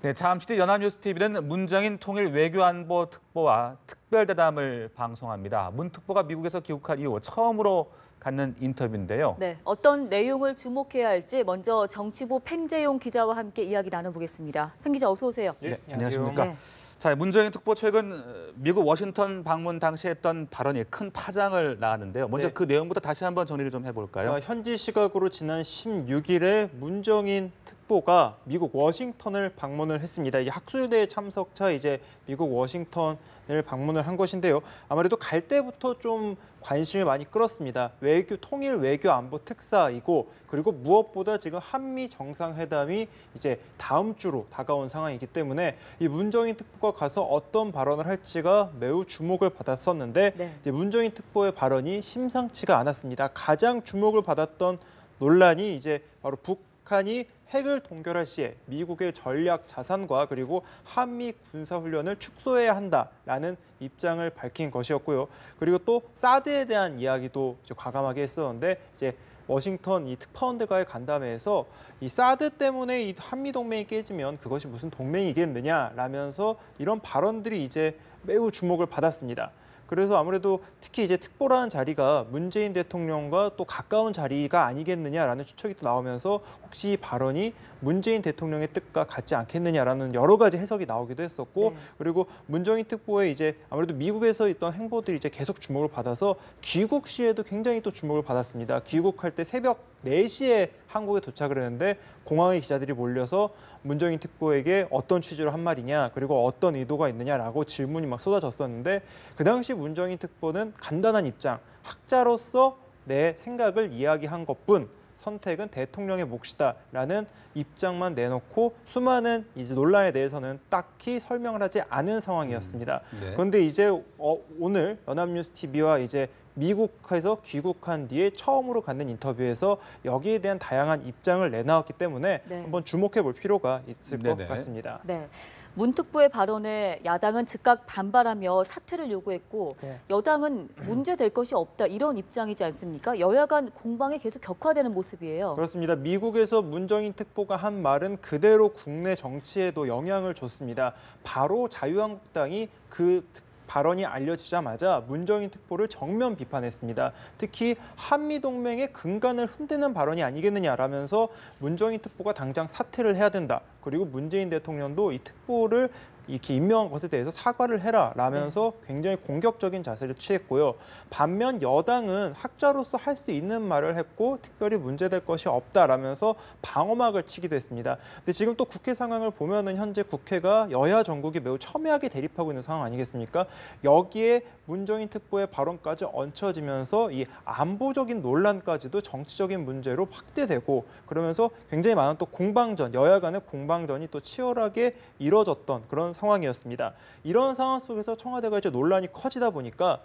네, 잠시 연합뉴스TV는 문정인 통일 외교안보 특보와 특별대담을 방송합니다. 문 특보가 미국에서 귀국한 이후 처음으로 갖는 인터뷰인데요. 네, 어떤 내용을 주목해야 할지 먼저 정치부 팽재용 기자와 함께 이야기 나눠보겠습니다. 팽 기자 어서 오세요. 네, 안녕하십니까. 네. 자, 문정인 특보 최근 미국 워싱턴 방문 당시 했던 발언이 큰 파장을 낳았는데요. 먼저 그 내용부터 다시 한번 정리를 좀 해볼까요? 현지 시각으로 지난 16일에 문정인 특보가 미국 워싱턴을 방문을 했습니다. 이 학술대회 참석차 이제 미국 워싱턴을 방문을 한 것인데요. 아무래도 갈 때부터 좀 관심을 많이 끌었습니다. 통일 외교 안보 특사이고 그리고 무엇보다 지금 한미 정상회담이 이제 다음 주로 다가온 상황이기 때문에 이 문정인 특보가 가서 어떤 발언을 할지가 매우 주목을 받았었는데 이제 문정인 특보의 발언이 심상치가 않았습니다. 가장 주목을 받았던 논란이 이제 바로 북한이 핵을 동결할 시에 미국의 전략 자산과 그리고 한미 군사훈련을 축소해야 한다라는 입장을 밝힌 것이었고요. 그리고 또 사드에 대한 이야기도 과감하게 했었는데 이제 워싱턴 이 특파원들과의 간담회에서 이 사드 때문에 이 한미 동맹이 깨지면 그것이 무슨 동맹이겠느냐라면서 이런 발언들이 이제 매우 주목을 받았습니다. 그래서 아무래도 특히 이제 특보라는 자리가 문재인 대통령과 또 가까운 자리가 아니겠느냐라는 추측이 또 나오면서 혹시 이 발언이 문재인 대통령의 뜻과 같지 않겠느냐라는 여러 가지 해석이 나오기도 했었고 그리고 문정인 특보의 이제 아무래도 미국에서 있던 행보들이 이제 계속 주목을 받아서 귀국 시에도 굉장히 또 주목을 받았습니다. 귀국할 때 새벽 4시에 한국에 도착을 했는데 공항에 기자들이 몰려서 문정인 특보에게 어떤 취지로 한 말이냐 그리고 어떤 의도가 있느냐라고 질문이 막 쏟아졌었는데 그 당시 문정인 특보는 간단한 입장, 학자로서 내 생각을 이야기한 것뿐 선택은 대통령의 몫이다라는 입장만 내놓고 수많은 이제 논란에 대해서는 딱히 설명을 하지 않은 상황이었습니다. 그런데 이제 오늘 연합뉴스TV와 이제 미국에서 귀국한 뒤에 처음으로 갖는 인터뷰에서 여기에 대한 다양한 입장을 내놓았기 때문에 한번 주목해 볼 필요가 있을 것 같습니다. 네. 문 특보의 발언에 야당은 즉각 반발하며 사퇴를 요구했고 여당은 문제될 것이 없다 이런 입장이지 않습니까? 여야 간 공방이 계속 격화되는 모습이에요. 그렇습니다. 미국에서 문정인 특보가 한 말은 그대로 국내 정치에도 영향을 줬습니다. 바로 자유한국당이 그 발언이 알려지자마자 문정인 특보를 정면 비판했습니다. 특히 한미동맹의 근간을 흔드는 발언이 아니겠느냐라면서 문정인 특보가 당장 사퇴를 해야 된다. 그리고 문재인 대통령도 이 특보를 이렇게 임명한 것에 대해서 사과를 해라라면서 굉장히 공격적인 자세를 취했고요. 반면 여당은 학자로서 할 수 있는 말을 했고 특별히 문제될 것이 없다라면서 방어막을 치기도 했습니다. 근데 지금 또 국회 상황을 보면은 현재 국회가 여야 정국이 매우 첨예하게 대립하고 있는 상황 아니겠습니까? 여기에 문정인 특보의 발언까지 얹혀지면서 이 안보적인 논란까지도 정치적인 문제로 확대되고 그러면서 굉장히 많은 또 공방전, 여야 간의 공방전이 또 치열하게 이뤄졌던 그런 상황이었습니다. 이런 상황 속에서 청와대가 이제 논란이 커지다 보니까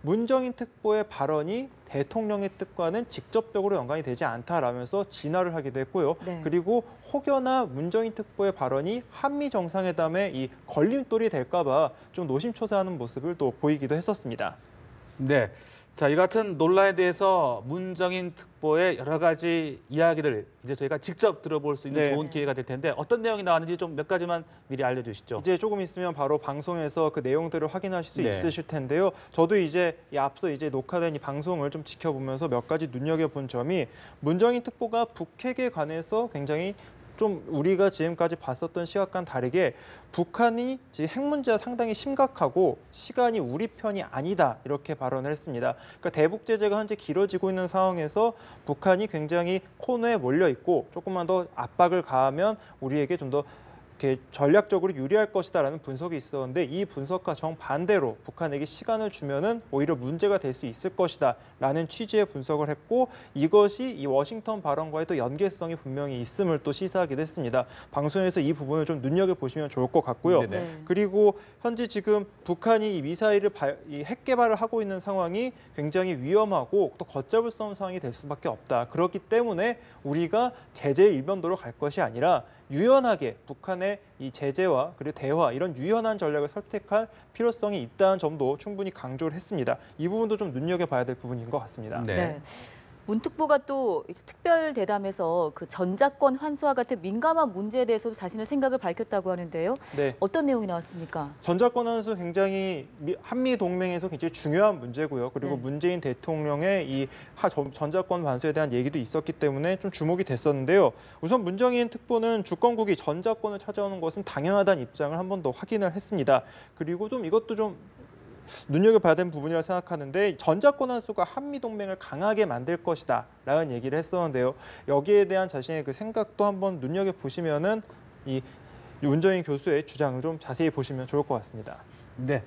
문정인 특보의 발언이 대통령의 뜻과는 직접적으로 연관이 되지 않다라면서 진화를 하기도 했고요. 그리고 혹여나 문정인 특보의 발언이 한미 정상회담에 이 걸림돌이 될까 봐 좀 노심초사하는 모습을 또 보이기도 했었습니다. 네. 자, 이 같은 논란에 대해서 문정인 특보의 여러 가지 이야기들 이제 저희가 직접 들어볼 수 있는 좋은 기회가 될 텐데 어떤 내용이 나왔는지 좀 몇 가지만 미리 알려주시죠. 이제 조금 있으면 바로 방송에서 그 내용들을 확인하실 수 있으실 텐데요. 저도 이제 앞서 이제 녹화된 이 방송을 좀 지켜보면서 몇 가지 눈여겨본 점이 문정인 특보가 북핵에 관해서 굉장히 좀 우리가 지금까지 봤었던 시각과는 다르게 북한이 지금 핵 문제가 상당히 심각하고 시간이 우리 편이 아니다 이렇게 발언을 했습니다. 그러니까 대북 제재가 현재 길어지고 있는 상황에서 북한이 굉장히 코너에 몰려 있고 조금만 더 압박을 가하면 우리에게 좀 더 이렇게 전략적으로 유리할 것이다라는 분석이 있었는데 이 분석과 정반대로 북한에게 시간을 주면은 오히려 문제가 될 수 있을 것이다라는 취지의 분석을 했고 이것이 이 워싱턴 발언과의 또 연계성이 분명히 있음을 또 시사하기도 했습니다. 방송에서 이 부분을 좀 눈여겨보시면 좋을 것 같고요. 그리고 현재 지금 북한이 이 미사일을 이 핵 개발을 하고 있는 상황이 굉장히 위험하고 또 걷잡을 수 없는 상황이 될 수밖에 없다. 그렇기 때문에 우리가 제재의 일변도로 갈 것이 아니라 유연하게 북한의 이 제재와 그리고 대화 이런 유연한 전략을 선택할 필요성이 있다는 점도 충분히 강조를 했습니다. 이 부분도 좀 눈여겨봐야 될 부분인 것 같습니다. 문 특보가 또 이제 특별 대담에서 그 전자권 환수와 같은 민감한 문제에 대해서도 자신의 생각을 밝혔다고 하는데요. 네. 어떤 내용이 나왔습니까? 전자권 환수 굉장히 한미 동맹에서 굉장히 중요한 문제고요. 그리고 네. 문재인 대통령의 이 전자권 환수에 대한 얘기도 있었기 때문에 좀 주목이 됐었는데요. 우선 문정인 특보는 주권국이 전자권을 찾아오는 것은 당연하다는 입장을 한 번 더 확인을 했습니다. 그리고 좀 이것도 좀 눈여겨봐야 되는 부분이라고 생각하는데 전자권 환수가 한미 동맹을 강하게 만들 것이다라는 얘기를 했었는데요. 여기에 대한 자신의 그 생각도 한번 눈여겨 보시면은 이 문정인 교수의 주장을 좀 자세히 보시면 좋을 것 같습니다. 네.